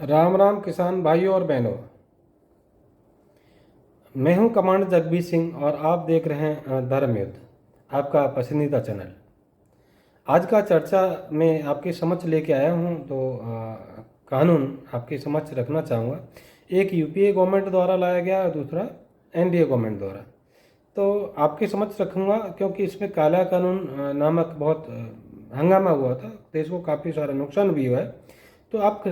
राम राम किसान भाइयों और बहनों। मैं हूं कमांडर जगबीर सिंह और आप देख रहे हैं धर्म युद्ध, आपका पसंदीदा चैनल। आज का चर्चा में आपके समक्ष लेके आया हूं तो कानून आपके समक्ष रखना चाहूँगा। एक यूपीए गवर्नमेंट द्वारा लाया गया और दूसरा एनडीए गवर्नमेंट द्वारा। तो आपके समक्ष रखूँगा क्योंकि इसमें काला कानून नामक बहुत हंगामा हुआ था, देश को काफ़ी सारा नुकसान भी हुआ है। तो आप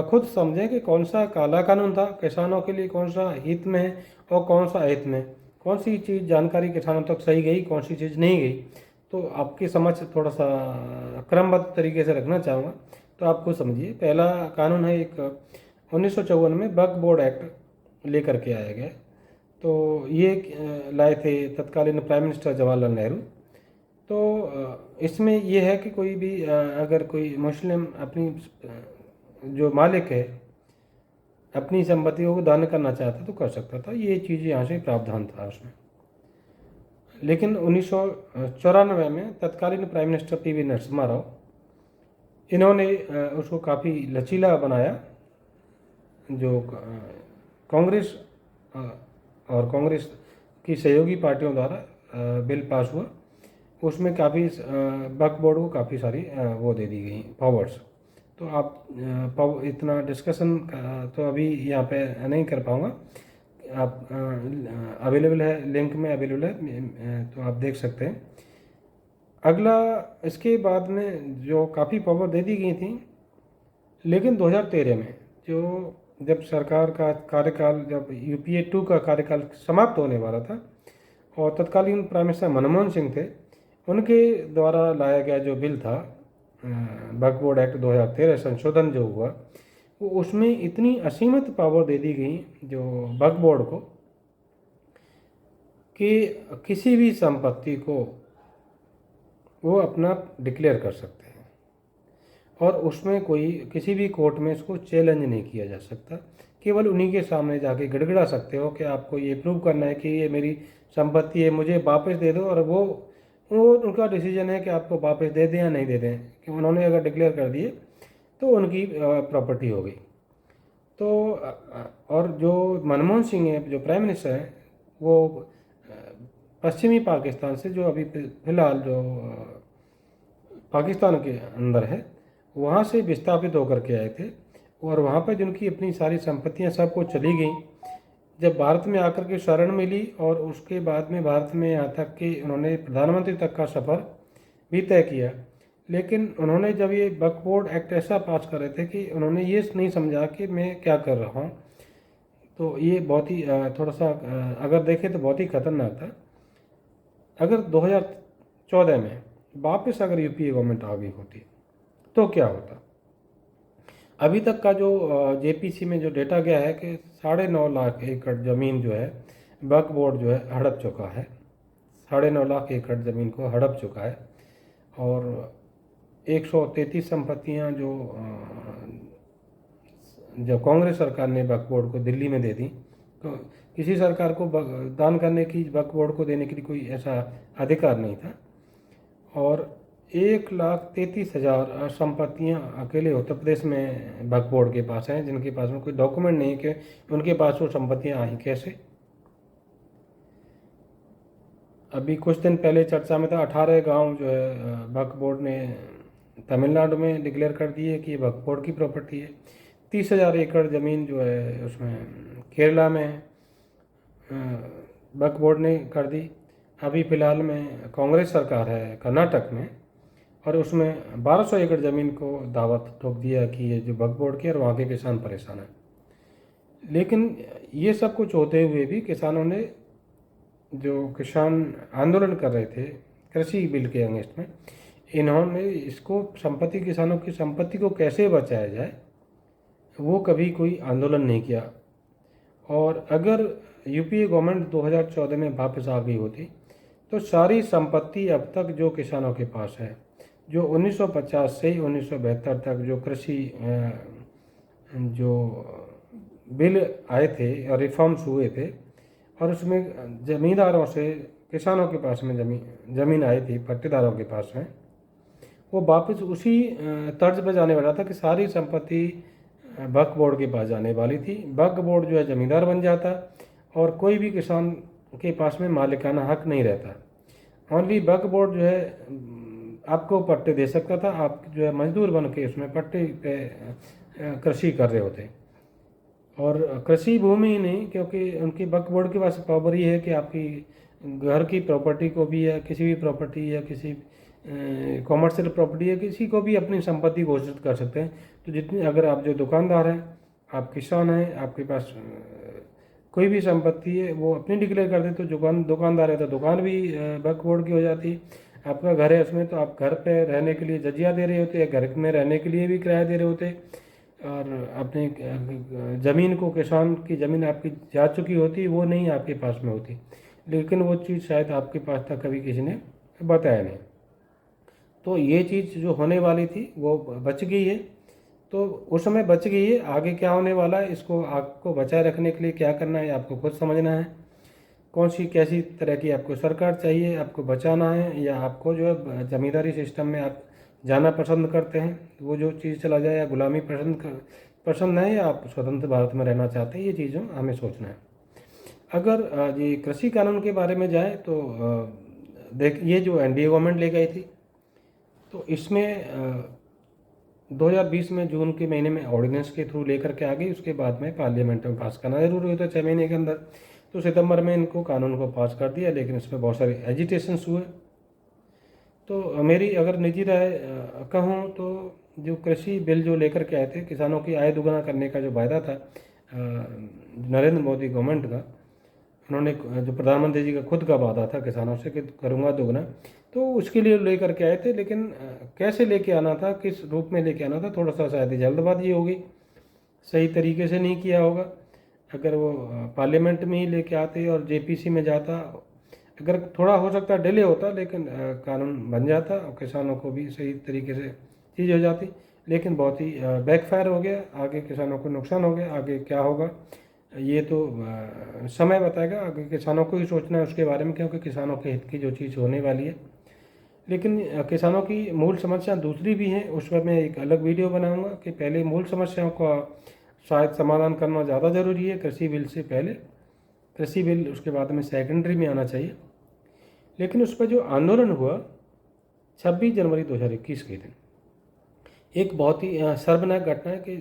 खुद समझें कि कौन सा काला कानून था, किसानों के लिए कौन सा हित में है और कौन सा अहित में, कौन सी चीज़ जानकारी किसानों तक सही गई, कौन सी चीज़ नहीं गई। तो आपकी समझ थोड़ा सा क्रमबद्ध तरीके से रखना चाहूँगा, तो आप खुद समझिए। पहला कानून है एक 1954 में वक्फ बोर्ड एक्ट लेकर के आया गया। तो ये लाए थे तत्कालीन प्राइम मिनिस्टर जवाहरलाल नेहरू। तो इसमें ये है कि कोई भी अगर कोई मुस्लिम अपनी जो मालिक है अपनी संपत्तियों को दान करना चाहता तो कर सकता था, ये चीज़ यहाँ से प्रावधान था उसमें। लेकिन 1994 में तत्कालीन prime minister PV Narasimha Rao, इन्होंने उसको काफ़ी लचीला बनाया। जो कांग्रेस और कांग्रेस की सहयोगी पार्टियों द्वारा बिल पास हुआ, उसमें काफ़ी वक्फ बोर्ड को काफ़ी सारी वो दे दी गई पावर्स। तो आप इतना डिस्कशन तो अभी यहाँ पे नहीं कर पाऊँगा। आप अवेलेबल है, लिंक में अवेलेबल है, तो आप देख सकते हैं। अगला इसके बाद में जो काफ़ी पावर दे दी गई थी, लेकिन 2013 में जो जब सरकार का कार्यकाल, जब यूपीए 2 का कार्यकाल समाप्त होने वाला था और तत्कालीन प्राइम मिनिस्टर मनमोहन सिंह थे, उनके द्वारा लाया गया जो बिल था वक्फ बोर्ड एक्ट 2013 संशोधन जो हुआ, वो उसमें इतनी असीमित पावर दे दी गई जो वक्फ बोर्ड को कि किसी भी संपत्ति को वो अपना डिक्लेयर कर सकते हैं और उसमें कोई किसी भी कोर्ट में इसको चैलेंज नहीं किया जा सकता। केवल उन्हीं के सामने जाके गिड़गिड़ा सकते हो कि आपको ये प्रूव करना है कि ये मेरी संपत्ति है, मुझे वापस दे दो, और वो उनका डिसीजन है कि आपको वापस दे दें या नहीं दे दें। कि उन्होंने अगर डिक्लेयर कर दिए तो उनकी प्रॉपर्टी हो गई। तो और जो मनमोहन सिंह है, जो प्राइम मिनिस्टर हैं, वो पश्चिमी पाकिस्तान से, जो अभी फिलहाल जो पाकिस्तान के अंदर है, वहाँ से विस्थापित होकर के आए थे और वहाँ पर जिनकी अपनी सारी संपत्तियाँ सबको चली गई। जब भारत में आकर के शरण मिली और उसके बाद में भारत में यहाँ तक कि उन्होंने प्रधानमंत्री तक का सफ़र भी तय किया। लेकिन उन्होंने जब ये वक्फ बोर्ड एक्ट ऐसा पास कर रहे थे कि उन्होंने ये नहीं समझा कि मैं क्या कर रहा हूँ। तो ये बहुत ही थोड़ा सा अगर देखें तो बहुत ही खतरनाक था। अगर 2014 में वापस अगर यूपीए गवर्नमेंट आ गई होती तो क्या होता। अभी तक का जो जेपीसी में जो डेटा गया है कि 9.5 लाख एकड़ ज़मीन जो है वक्फ बोर्ड जो है हड़प चुका है। 9.5 लाख एकड़ ज़मीन को हड़प चुका है और 133 संपत्तियां जो कांग्रेस सरकार ने वक्फ बोर्ड को दिल्ली में दे दी। तो किसी सरकार को दान करने की, वक्फ बोर्ड को देने के लिए कोई ऐसा अधिकार नहीं था। और 1,33,000 संपत्तियां अकेले उत्तर प्रदेश में वक्फ बोर्ड के पास हैं, जिनके पास में कोई डॉक्यूमेंट नहीं है कि उनके पास वो संपत्तियां आई कैसे। अभी कुछ दिन पहले चर्चा में था 18 गांव जो है वक्फ बोर्ड ने तमिलनाडु में डिक्लेयर कर दी है कि ये वक्फ बोर्ड की प्रॉपर्टी है। 30,000 एकड़ ज़मीन जो है उसमें केरला में वक्फ बोर्ड ने कर दी। अभी फ़िलहाल में कांग्रेस सरकार है कर्नाटक में, और उसमें 1200 एकड़ ज़मीन को दावत ठोक दिया कि ये जो वक्फ बोर्ड की, और वहाँ के किसान परेशान हैं। लेकिन ये सब कुछ होते हुए भी किसानों ने, जो किसान आंदोलन कर रहे थे कृषि बिल के अगेंस्ट में, इन्होंने इसको संपत्ति, किसानों की संपत्ति को कैसे बचाया जाए, वो कभी कोई आंदोलन नहीं किया। और अगर यूपीए गवर्नमेंट 2014 में वापस आ गई होती तो सारी संपत्ति अब तक जो किसानों के पास है, जो 1950 से 1972 तक जो कृषि जो बिल आए थे और रिफॉर्म्स हुए थे, और उसमें ज़मींदारों से किसानों के पास में ज़मीन आई थी, पट्टेदारों के पास में, वो वापस उसी तर्ज पर जाने वाला था कि सारी संपत्ति वक्फ बोर्ड के पास जाने वाली थी। वक्फ बोर्ड जो है ज़मींदार बन जाता और कोई भी किसान के पास में मालिकाना हक नहीं रहता। ओनली वक्फ बोर्ड जो है आपको पट्टे दे सकता था, आप जो है मजदूर बन के उसमें पट्टे पे कृषि कर रहे होते। और कृषि भूमि ही नहीं, क्योंकि उनकी वक्फ बोर्ड के पास पावर ये है कि आपकी घर की प्रॉपर्टी को भी, या किसी भी प्रॉपर्टी, या किसी कॉमर्शियल प्रॉपर्टी, या किसी को भी अपनी संपत्ति घोषित कर सकते हैं। तो जितनी, अगर आप जो दुकानदार हैं, आप किसान हैं, आपके पास कोई भी संपत्ति है, वो अपनी डिक्लेयर कर दे तो दुकानदार है तो दुकान भी वक्फ बोर्ड की हो जाती है। आपका घर है उसमें, तो आप घर पे रहने के लिए जजिया दे रहे होते, या घर में रहने के लिए भी किराया दे रहे होते। और अपनी ज़मीन को, किसान की ज़मीन आपकी जा चुकी होती, वो नहीं आपके पास में होती, लेकिन वो चीज़ शायद आपके पास तक कभी किसी ने बताया नहीं। तो ये चीज़ जो होने वाली थी वो बच गई है। तो उस समय बच गई है, आगे क्या होने वाला है, इसको आपको बचाए रखने के लिए क्या करना है आपको खुद समझना है। कौन सी कैसी तरह की आपको सरकार चाहिए, आपको बचाना है, या आपको जो है ज़मींदारी सिस्टम में आप जाना पसंद करते हैं, वो जो चीज़ चला जाए, या गुलामी पसंद है, या आप स्वतंत्र भारत में रहना चाहते हैं, ये चीज़ों हमें सोचना है। अगर ये कृषि कानून के बारे में जाए तो देख, ये जो एनडीए गवर्नमेंट ले गई थी, तो इसमें 2020 में जून के महीने में ऑर्डिनेंस के थ्रू लेकर के आ गई। उसके बाद में पार्लियामेंट में पास करना जरूरी होता है 6 महीने के अंदर। तो सितंबर में इनको कानून को पास कर दिया, लेकिन इसमें बहुत सारे एजिटेशंस हुए। तो मेरी अगर निजी राय कहूँ तो जो कृषि बिल जो लेकर के आए थे, किसानों की आय दोगुना करने का जो वायदा था नरेंद्र मोदी गवर्नमेंट का, उन्होंने जो प्रधानमंत्री जी का खुद का वादा था किसानों से कि करूँगा दोगुना, तो उसके लिए लेकर के आए थे। लेकिन कैसे लेके आना था, किस रूप में लेके आना था, थोड़ा सा शायद जल्दबाजी होगी, सही तरीके से नहीं किया होगा। अगर वो पार्लियामेंट में ही लेके आते और जेपीसी में जाता, अगर थोड़ा हो सकता डिले होता, लेकिन कानून बन जाता और किसानों को भी सही तरीके से चीज़ हो जाती। लेकिन बहुत ही बैकफायर हो गया, आगे किसानों को नुकसान हो गया। आगे क्या होगा ये तो समय बताएगा, आगे किसानों को ही सोचना है उसके बारे में, क्योंकि किसानों के हित की जो चीज़ होने वाली है। लेकिन किसानों की मूल समस्या दूसरी भी हैं, उस पर मैं एक अलग वीडियो बनाऊंगा कि पहले मूल समस्याओं का शायद समाधान करना ज़्यादा ज़रूरी है कृषि बिल से पहले। कृषि बिल उसके बाद में सेकेंडरी में आना चाहिए। लेकिन उस पर जो आंदोलन हुआ 26 जनवरी 2021 के दिन, एक बहुत ही शर्मनाक घटना है कि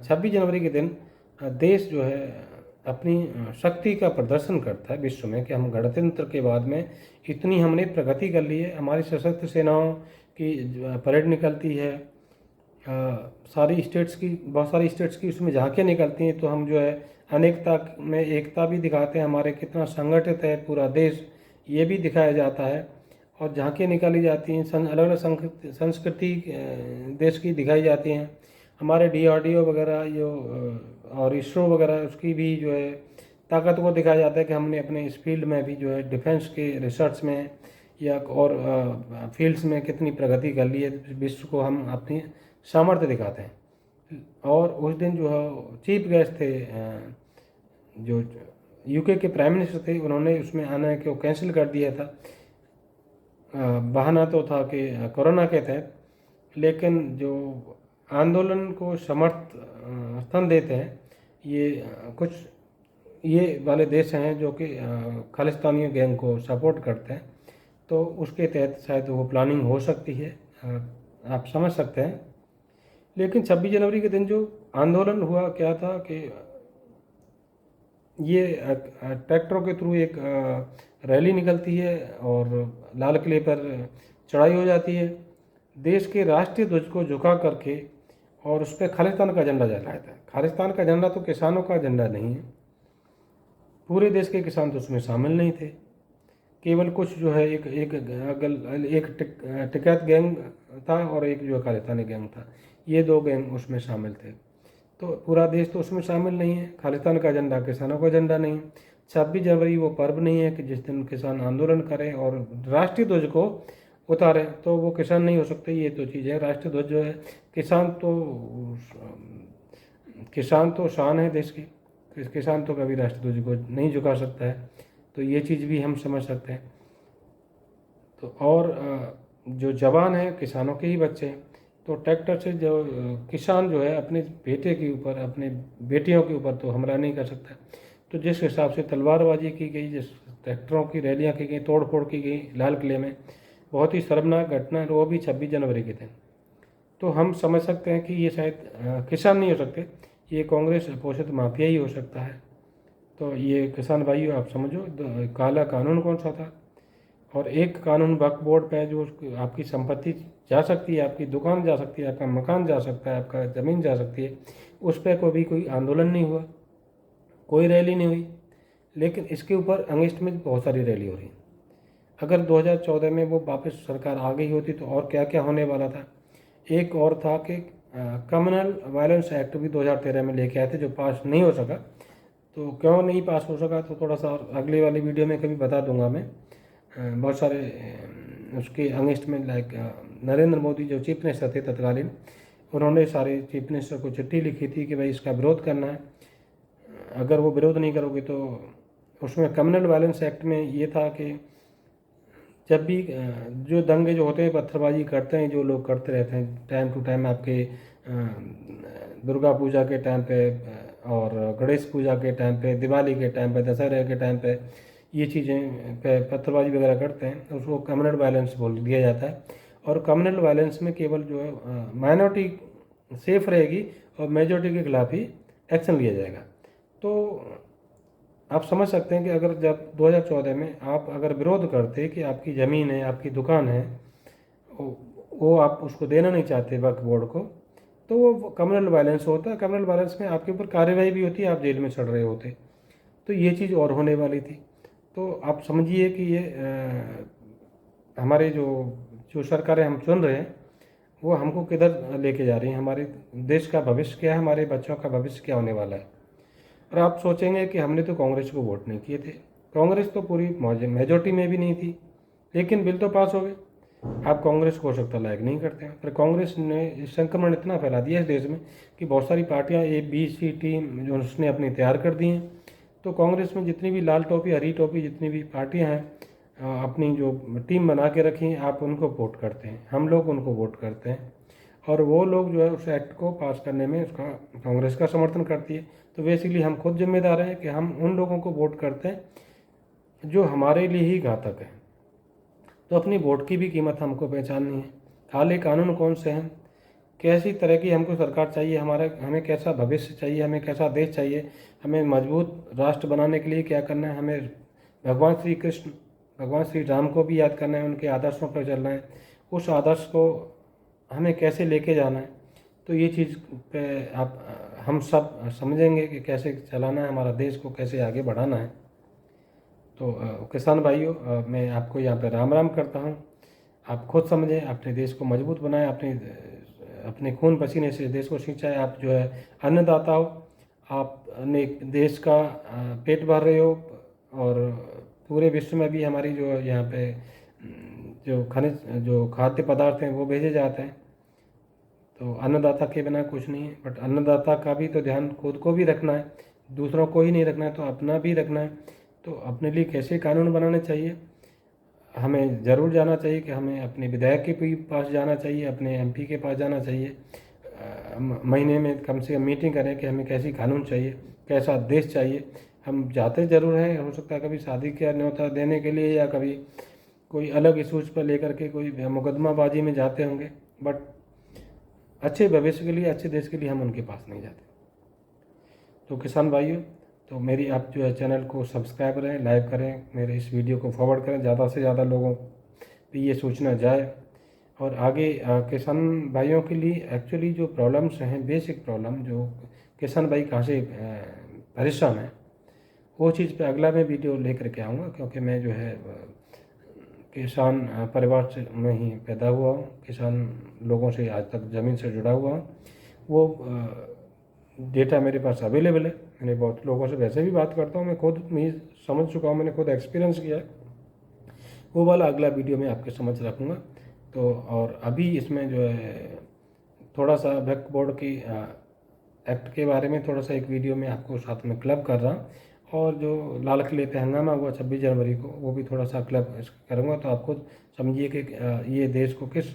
26 जनवरी के दिन देश जो है अपनी शक्ति का प्रदर्शन करता है विश्व में कि हम गणतंत्र के बाद में इतनी हमने प्रगति कर ली है। हमारी सशस्त्र सेनाओं की परेड निकलती है, सारी स्टेट्स की, बहुत सारी स्टेट्स की उसमें झांकियाँ निकलती हैं। तो हम जो है अनेकता में एकता भी दिखाते हैं, हमारे कितना संगठित है पूरा देश, ये भी दिखाया जाता है। और झांकियाँ निकाली जाती हैं, अलग अलग संस्कृति देश की दिखाई जाती हैं। हमारे डीआरडीओ वगैरह जो और इसरो वगैरह, उसकी भी जो है ताकत को दिखाया जाता है कि हमने अपने इस फील्ड में भी जो है डिफेंस के रिसर्च में या और फील्ड्स में कितनी प्रगति कर ली है। विश्व को हम अपनी सामर्थ्य दिखाते हैं। और उस दिन जो है चीफ गेस्ट थे जो यूके के प्राइम मिनिस्टर थे, उन्होंने उसमें आना को कैंसिल कर दिया था। बहाना तो था कि कोरोना के तहत, लेकिन जो आंदोलन को समर्थन देते हैं ये कुछ ये वाले देश हैं जो कि खालिस्तानी गैंग को सपोर्ट करते हैं, तो उसके तहत शायद वो प्लानिंग हो सकती है, आप समझ सकते हैं। लेकिन 26 जनवरी के दिन जो आंदोलन हुआ क्या था कि ये ट्रैक्टरों के थ्रू एक रैली निकलती है और लाल किले पर चढ़ाई हो जाती है, देश के राष्ट्रीय ध्वज को झुका करके, और उस पर खालिस्तान का झंडा जलाया था। खालिस्तान का झंडा तो किसानों का झंडा नहीं है, पूरे देश के किसान तो उसमें शामिल नहीं थे। केवल कुछ जो है एक टिकैत गैंग था और एक जो खालिस्तानी गैंग था, ये दो गैंग उसमें शामिल थे। तो पूरा देश तो उसमें शामिल नहीं है। खालिस्तान का झंडा किसानों का झंडा नहीं। 26 जनवरी वो पर्व नहीं है कि जिस दिन किसान आंदोलन करें और राष्ट्रीय ध्वज को उतारें, तो वो किसान नहीं हो सकते। ये तो चीज़ है, राष्ट्रीय ध्वज जो है, किसान तो शान है देश की, किसान तो कभी राष्ट्रीय ध्वज को नहीं झुका सकता है। तो ये चीज़ भी हम समझ सकते हैं। तो और जो जवान हैं किसानों के ही बच्चे हैं, तो ट्रैक्टर से जो किसान जो है अपने बेटे के ऊपर, अपने बेटियों के ऊपर तो हमला नहीं कर सकता। तो जिस हिसाब से तलवारबाजी की गई, जिस ट्रैक्टरों की रैलियाँ की गई, तोड़ फोड़ की गई लाल किले में, बहुत ही शर्मनाक घटना है, वो भी 26 जनवरी के दिन। तो हम समझ सकते हैं कि ये शायद किसान नहीं हो सकते, ये कांग्रेस पोषित माफिया ही हो सकता है। तो ये किसान भाइयों आप समझो काला कानून कौन सा था। और एक कानून वक्फ बोर्ड पे है जो आपकी संपत्ति जा सकती है, आपकी दुकान जा सकती है, आपका मकान जा सकता है, आपका ज़मीन जा सकती है, उस पर कोई आंदोलन नहीं हुआ, कोई रैली नहीं हुई। लेकिन इसके ऊपर अगेंस्ट में बहुत सारी रैली हो रही। अगर 2014 में वो वापस सरकार आ गई होती तो और क्या क्या होने वाला था। एक और था कि कम्युनल वायलेंस एक्ट भी 2013 में लेके आए थे, जो पास नहीं हो सका। तो क्यों नहीं पास हो सका तो थोड़ा सा अगले वाली वीडियो में कभी बता दूंगा मैं। बहुत सारे उसके अगेंस्ट में, लाइक नरेंद्र मोदी जो चीफ मिनिस्टर थे तत्कालीन, उन्होंने सारे चीफ मिनिस्टर को चिट्ठी लिखी थी कि भाई इसका विरोध करना है, अगर वो विरोध नहीं करोगे तो। उसमें कम्युनल वायलेंस एक्ट में ये था कि जब भी जो दंगे जो होते हैं, पत्थरबाजी करते हैं जो लोग, करते रहते हैं टाइम टू टाइम, आपके दुर्गा पूजा के टाइम पे और गणेश पूजा के टाइम पे, दिवाली के टाइम पे, दशहरे के टाइम पे, ये चीज़ें पे पत्थरबाजी वगैरह करते हैं तो उसको कम्युनल वायलेंस बोल दिया जाता है। और कम्युनल वायलेंस में केवल जो है माइनॉरिटी सेफ रहेगी और मेजॉरिटी के खिलाफ ही एक्शन लिया जाएगा। तो आप समझ सकते हैं कि अगर जब 2014 में आप अगर विरोध करते कि आपकी ज़मीन है, आपकी दुकान है, वो आप उसको देना नहीं चाहते वक्फ बोर्ड को, तो वो कम्युनल वायलेंस होता है। कम्युनल वायलेंस में आपके ऊपर कार्रवाई भी होती है, आप जेल में चढ़ रहे होते। तो ये चीज़ और होने वाली थी। तो आप समझिए कि ये हमारे जो जो सरकारें हम चुन रहे हैं वो हमको किधर लेके जा रही हैं, हमारे देश का भविष्य क्या है, हमारे बच्चों का भविष्य क्या होने वाला है। और आप सोचेंगे कि हमने तो कांग्रेस को वोट नहीं किए थे, कांग्रेस तो पूरी मेजोरिटी में भी नहीं थी, लेकिन बिल तो पास हो गए। आप कांग्रेस को हो सकता लायक नहीं करते हैं, पर कांग्रेस ने संक्रमण इतना फैला दिया इस देश में कि बहुत सारी पार्टियां ABC टीम जो उसने अपनी तैयार कर दी हैं। तो कांग्रेस में जितनी भी लाल टोपी, हरी टोपी, जितनी भी पार्टियां हैं, अपनी जो टीम बना के रखी हैं, आप उनको वोट करते हैं, हम लोग उनको वोट करते हैं। और वो लोग जो है उस एक्ट को पास करने में उसका कांग्रेस का समर्थन करती है। तो बेसिकली हम खुद जिम्मेदार हैं कि हम उन लोगों को वोट करते हैं जो हमारे लिए ही घातक है। तो अपनी वोट की भी कीमत हमको पहचाननी है। काले कानून कौन से हैं, कैसी तरह की हमको सरकार चाहिए, हमें कैसा भविष्य चाहिए, हमें कैसा देश चाहिए, हमें मजबूत राष्ट्र बनाने के लिए क्या करना है, हमें भगवान श्री कृष्ण, भगवान श्री राम को भी याद करना है, उनके आदर्शों पर चलना है, उस आदर्श को हमें कैसे लेके जाना है। तो ये चीज़ पे आप हम सब समझेंगे कि कैसे चलाना है, हमारा देश को कैसे आगे बढ़ाना है। तो किसान भाइयों, मैं आपको यहाँ पे राम राम करता हूँ। आप खुद समझें, अपने देश को मजबूत बनाएं, अपने खून पसीने से देश को सिंचाएं। आप जो है अन्नदाता हो, आपने देश का पेट भर रहे हो, और पूरे विश्व में भी हमारी जो यहाँ पे जो खनिज, जो खाद्य पदार्थ हैं वो भेजे जाते हैं। तो अन्नदाता के बिना कुछ नहीं है, बट अन्नदाता का भी तो ध्यान खुद को भी रखना है, दूसरों को ही नहीं रखना है तो अपना भी रखना है। तो अपने लिए कैसे कानून बनाने चाहिए, हमें ज़रूर जाना चाहिए कि हमें अपने विधायक के भी पास जाना चाहिए, अपने MP के पास जाना चाहिए, महीने में कम से कम मीटिंग करें कि हमें कैसी कानून चाहिए, कैसा देश चाहिए। हम जाते ज़रूर हैं, हो सकता है कभी शादी का न्योता देने के लिए या कभी कोई अलग इशूज़ पर लेकर के कोई मुकदमाबाजी में जाते होंगे, बट अच्छे भविष्य के लिए, अच्छे देश के लिए हम उनके पास नहीं जाते। तो किसान भाइयों, तो मेरी आप जो है चैनल को सब्सक्राइब करें, लाइक करें, मेरे इस वीडियो को फॉरवर्ड करें, ज़्यादा से ज़्यादा लोगों पे ये सूचना जाए। और आगे किसान भाइयों के लिए एक्चुअली जो प्रॉब्लम्स हैं, बेसिक प्रॉब्लम जो किसान भाई कहाँ से परेशान है, वो चीज़ पे अगला मैं वीडियो लेकर के आऊँगा, क्योंकि मैं जो है किसान परिवार से में ही पैदा हुआ हूँ, किसान लोगों से आज तक ज़मीन से जुड़ा हुआ हूँ। वो डेटा मेरे पास अवेलेबल है, मैंने बहुत लोगों से वैसे भी बात करता हूँ, मैं खुद मैं समझ चुका हूँ, मैंने खुद एक्सपीरियंस किया है। वो वाला अगला वीडियो में आपके समझ रखूँगा। तो और अभी इसमें जो है थोड़ा सा वक्फ बोर्ड की एक्ट के बारे में थोड़ा सा एक वीडियो में आपको साथ में क्लब कर रहा हूँ, और जो लाल किले पे हंगामा हुआ 26 जनवरी को, वो भी थोड़ा सा क्लब करूँगा। तो आप खुद समझिए कि ये देश को किस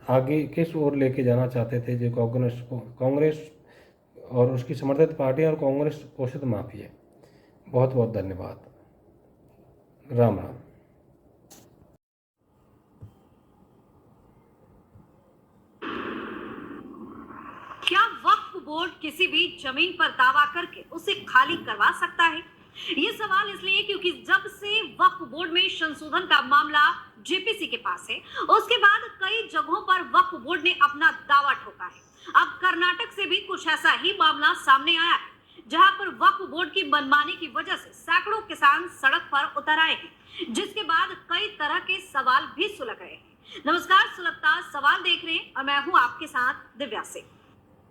आगे किस ओर लेके जाना चाहते थे जो कांग्रेस और उसकी समर्थित पार्टियां और कांग्रेस पोषित माफिया। बहुत बहुत धन्यवाद। राम राम। क्या वक्फ बोर्ड किसी भी जमीन पर दावा करके उसे खाली करवा सकता है? ये सवाल इसलिए क्योंकि जब से वक्फ बोर्ड में संशोधन का मामला जेपीसी के पास है, उसके बाद कई जगहों पर वक्फ बोर्ड ने अपना दावा ठोका है। अब कर्नाटक से भी कुछ ऐसा ही मामला सामने आया है, जहां पर वक्फ बोर्ड की मनमानी की वजह से सैकड़ों किसान सड़क पर उतर आए हैं, जिसके बाद कई तरह के सवाल भी सुलग रहे हैं। नमस्कार, सुलगता सवाल देख रहे हैं और मैं हूं आपके साथ दिव्या सिंह।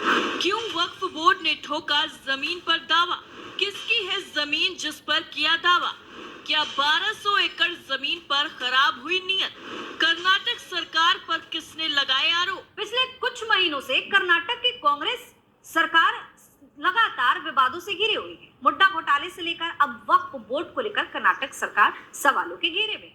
क्यों वक्फ बोर्ड ने ठोका जमीन पर दावा? किसकी है जमीन जिस पर किया दावा? क्या 1200 एकड़ जमीन पर खराब हुई नीयत? कर्नाटक सरकार पर किसने लगाए आरोप? पिछले कुछ महीनों से कर्नाटक की कांग्रेस सरकार लगातार विवादों से घिरी हुई है। मुद्दा घोटाले से लेकर अब वक्फ बोर्ड को लेकर कर्नाटक सरकार सवालों के घेरे में।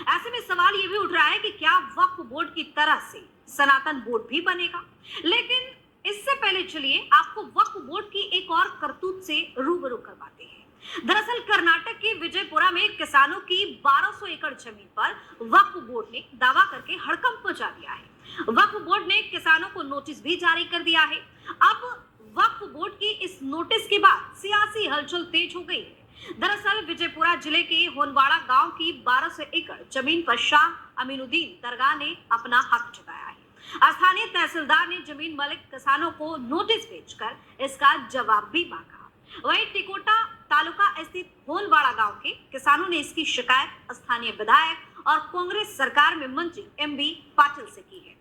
ऐसे में सवाल ये भी उठ रहा है कि क्या वक्फ बोर्ड की तरह से सनातन बोर्ड भी बनेगा? लेकिन इससे पहले चलिए आपको वक्फ बोर्ड की एक और करतूत से रूबरू करवाते हैं। दरअसल कर्नाटक के विजयपुरा में किसानों की 1200 एकड़ जमीन पर वक्फ बोर्ड ने दावा करके हड़कंप मचा दिया है। वक्फ बोर्ड ने किसानों को नोटिस भी जारी कर दिया है। अब वक्फ बोर्ड की इस नोटिस के बाद सियासी हलचल तेज हो गई है। दरअसल विजयपुरा जिले के होनवाड़ा गांव की 1200 एकड़ जमीन पर शाह अमीनुद्दीन दरगाह ने अपना हक जताया है। स्थानीय तहसीलदार ने जमीन मालिक किसानों को नोटिस भेजकर इसका जवाब भी मांगा। वहीं टिकोटा तालुका स्थित होनवाड़ा गांव के किसानों ने इसकी शिकायत स्थानीय विधायक और कांग्रेस सरकार में मंत्री एमबी पाटिल से की है।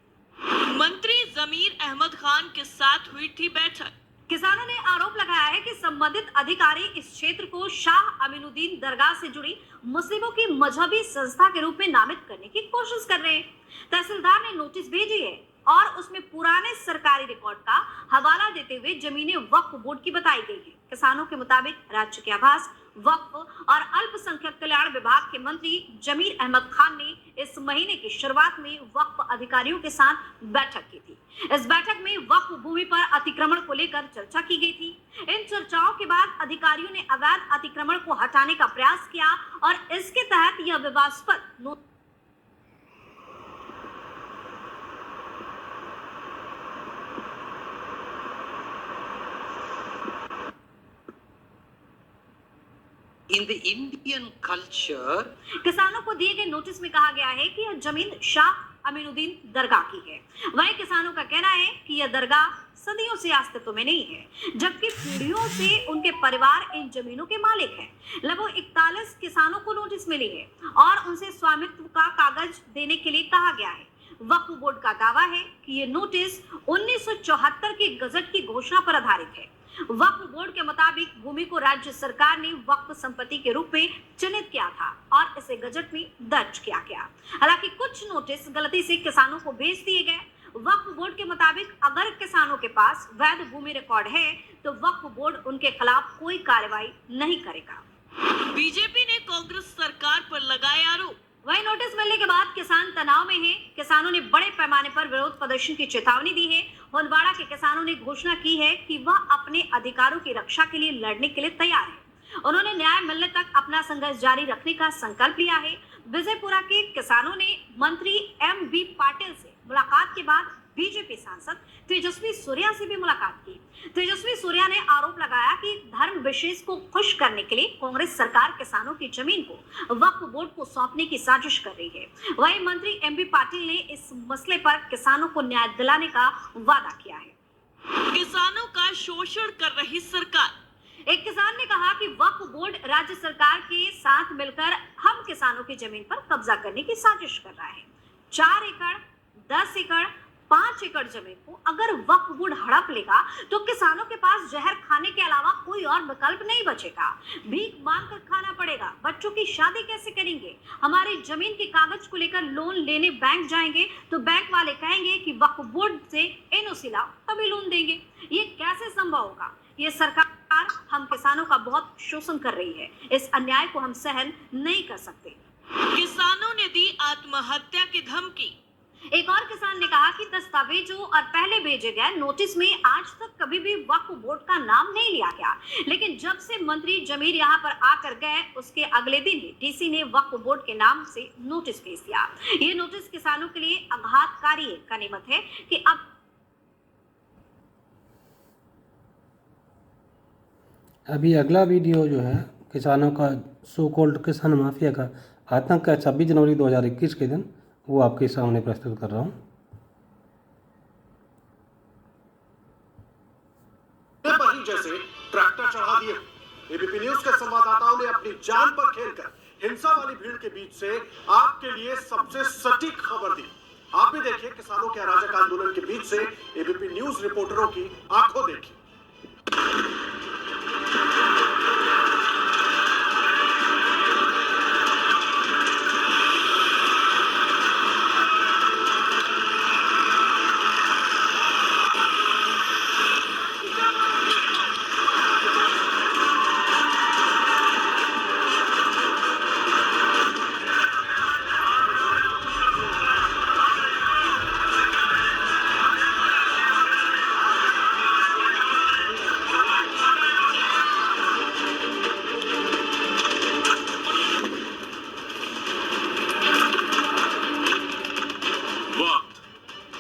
मंत्री जमीर अहमद खान के साथ हुई थी बैठक। किसानों ने आरोप लगाया है कि संबंधित अधिकारी इस क्षेत्र को शाह अमीनुद्दीन दरगाह से जुड़ी मुस्लिमों की मजहबी संस्था के रूप में नामित करने की कोशिश कर रहे हैं। तहसीलदार ने नोटिस भेजी है और उसमें पुराने सरकारी रिकॉर्ड का हवाला देते हुए जमीनें वक्फ बोर्ड की बताई गई है। किसानों के मुताबिक राज्य के आवास, वक्फ और अल्पसंख्यक कल्याण विभाग के मंत्री जमीर अहमद खान ने इस महीने की शुरुआत में वक्फ अधिकारियों के साथ बैठक की थी। इस बैठक में वक्फ भूमि पर अतिक्रमण को लेकर चर्चा की गई थी। इन चर्चाओं के बाद अधिकारियों ने अवैध अतिक्रमण को हटाने का प्रयास किया और इसके तहत यह विवादास्पद In the Indian culture, किसानों को दिए गए नोटिस में कहा गया है कि यह जमीन शाह अमीनुद्दीन दरगाह की है। वहीं किसानों का कहना है कि यह दरगाह सदियों से अस्तित्व में नहीं है, जबकि पीढ़ियों से उनके परिवार इन जमीनों के मालिक हैं। लगभग 41 किसानों को नोटिस मिली है और उनसे स्वामित्व का कागज देने के लिए कहा गया है। वक्फ बोर्ड का दावा है कि ये नोटिस 1974 की गजट की घोषणा पर आधारित है। वक्फ बोर्ड के मुताबिक भूमि को राज्य सरकार ने वक्फ संपत्ति के रूप में चिन्हित किया था और इसे गजट में दर्ज किया गया। हालांकि कुछ नोटिस गलती से किसानों को भेज दिए गए। वक्फ बोर्ड के मुताबिक अगर किसानों के पास वैध भूमि रिकॉर्ड है तो वक्फ बोर्ड उनके खिलाफ कोई कार्रवाई नहीं करेगा। बीजेपी ने कांग्रेस सरकार पर लगाए आरोप। वही नोटिस मिलने के बाद किसान तनाव में हैं। किसानों ने बड़े पैमाने पर विरोध प्रदर्शन की चेतावनी दी है। होनवाड़ा के किसानों ने घोषणा की है कि वह अपने अधिकारों की रक्षा के लिए लड़ने के लिए तैयार है। उन्होंने न्याय मिलने तक अपना संघर्ष जारी रखने का संकल्प लिया है। विजयपुरा के किसानों ने मंत्री एमबी पाटिल से मुलाकात के बाद बीजेपी सांसद तेजस्वी सूर्या से भी मुलाकात की। तेजस्वी सूर्या ने आरोप लगाया कि धर्म विशेष को खुश करने के लिए कांग्रेस सरकार किसानों की जमीन को वक्फ बोर्ड को सौंपने की साजिश कर रही है। वहीं मंत्री एमबी पाटिल ने इस मसले पर किसानों को न्याय दिलाने का वादा किया है। किसानों का शोषण कर रही सरकार। एक किसान ने कहा कि वक्फ बोर्ड राज्य सरकार के साथ मिलकर हम किसानों की जमीन पर कब्जा करने की साजिश कर रहा है। 4 एकड़, 10 एकड़, 5 एकड़ जमीन को अगर वक्फ बोर्ड हड़प लेगा तो किसानों के पास जहर खाने के अलावा कोई और विकल्प नहीं बचेगा। भीख मांग कर खाना पड़ेगा। बच्चों की शादी कैसे करेंगे? हमारी जमीन के कागज को लेकर लोन लेने बैंक जाएंगे तो बैंक वाले कहेंगे कि वक्फ बोर्ड से एनओसी लाओ तभी लोन देंगे। ये कैसे संभव होगा? ये सरकार हम किसानों का बहुत शोषण कर रही है। इस अन्याय को हम सहन नहीं कर सकते। किसानों ने दी आत्महत्या की धमकी। एक और किसान ने कहा कि दस्तावेजों और पहले भेजे गए नोटिस में आज तक कभी भी वक्फ बोर्ड का नाम नहीं लिया गया, लेकिन जब से मंत्री जमीर यहां पर आकर गए उसके अगले दिन ही डीसी ने वक्फ बोर्ड के नाम से नोटिस भेज दिया। ये नोटिस किसानों के लिए आघातकारी गनीमत है कि अब अभी अगला वीडियो जो है किसानों का सो कॉल्ड किसान माफिया का आतंक का 26 जनवरी 2021 के दिन, वो आपके सामने प्रस्तुत कर रहा हूँ। जैसे ट्रैक्टर चढ़ा दिए। एबीपी न्यूज के संवाददाताओं ने अपनी जान पर खेलकर हिंसा वाली भीड़ के बीच से आपके लिए सबसे सटीक खबर दी। आप भी देखिए किसानों के अराजक आंदोलन के बीच से एबीपी न्यूज रिपोर्टरों की आंखों देखी।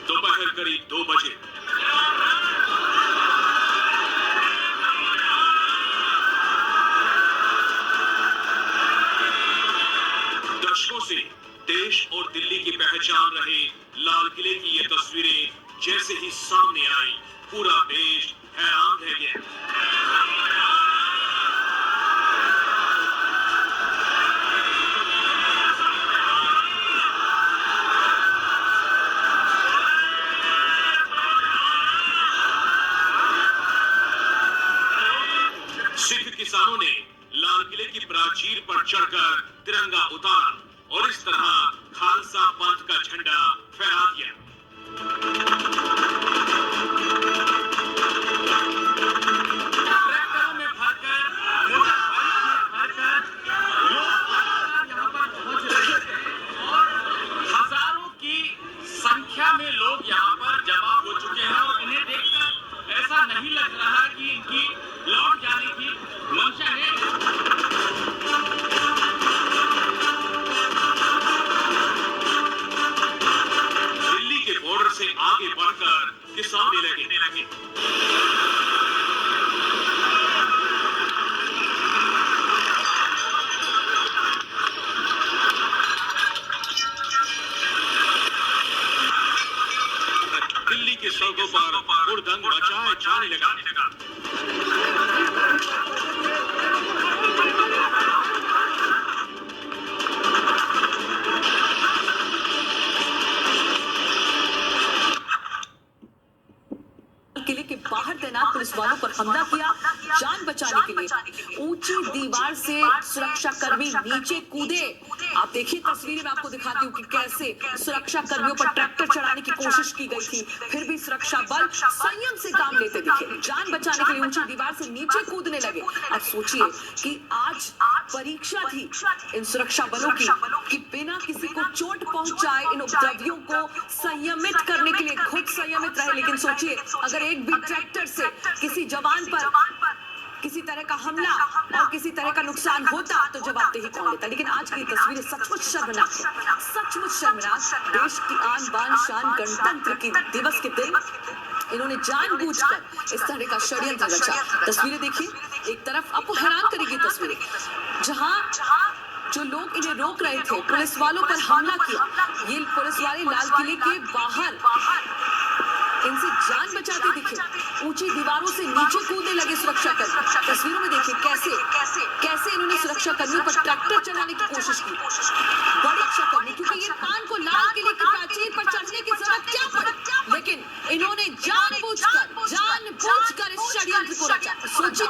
दोपहर करीब 2 बजे दशकों से देश और दिल्ली की पहचान रहे लाल किले की ये तस्वीरें जैसे ही सामने आई, पूरा देश हैरान रह गया। सिख किसानों ने लाल किले की प्राचीर पर चढ़कर तिरंगा उतारा और इस तरह खालसा पंथ का झंडा फहरा दिया। ट्रैक्टरों में भरकर, मोटरसाइकिल में भरकर लोग यहाँ पर पहुंच रहे थे और हजारों की संख्या में लोग यहाँ पर जमा हो चुके हैं और इन्हें देखकर ऐसा नहीं लग रहा कि इनकी लौट जाने की मंशा है। दिल्ली के बॉर्डर से आगे बढ़कर किसान लगे। दिल्ली के सड़कों पर हुड़दंग मचाए जाने लगा। किले के बाहर तैनात पुलिस वालों पर हमला किया। जान बचाने के लिए ऊंची दीवार से सुरक्षा कर्मी नीचे कूदे। आप देखिए तस्वीरें मैं आपको दिखाती हूँ कि कैसे सुरक्षा कर्मियों पर ट्रैक्टर चढ़ाने की कोशिश की गई थी, फिर भी सुरक्षा बल संयम से काम लेते दिखे। जान बचाने के लिए ऊंची दीवार से नीचे कूदने लगे। अब सोचिए कि आज परीक्षा थी इन सुरक्षा बलों की कि बिना किसी को चोट पहुंचाए इन उपद्रवियों को संयमित करने के लिए खुद संयमित रहे। लेकिन सोचिए अगर एक भी ट्रैक्टर से किसी जवान पर किसी तरह का हमला और किसी तरह का नुकसान होता तो जवाबदेही कौन लेता। लेकिन आज की तस्वीरें सचमुच शर्मनाक है, सचमुच शर्मनाक। देश की आन बान शान गणतंत्र की दिवस के दिन इन्होंने जानबूझकर इस तरह का षड्यंत्र रचा। तस्वीरें देखिए, एक तरफ आपको हैरान करेगी तस्वीरें जहां जो लोग इन्हें रोक रहे थे पुलिस वालों पर हमला किया। ये पुलिस वाले लाल किले के बाहर इनसे जान बचाते दिखे, ऊंची दीवारों से नीचे कूदने लगे सुरक्षा कर्मी। तस्वीरों में देखिए कैसे इन्होंने सुरक्षा कर्मियों पर ट्रैक्टर चढ़ाने की कोशिश की। बड़ी रक्षा करनी, क्योंकि ये खान को लाल किले की प्राचीर पर चढ़ने की जरूरत क्या पड़ी, लेकिन इन्होंने जानबूझकर इस षड्यंत्र को रचा। सोचिए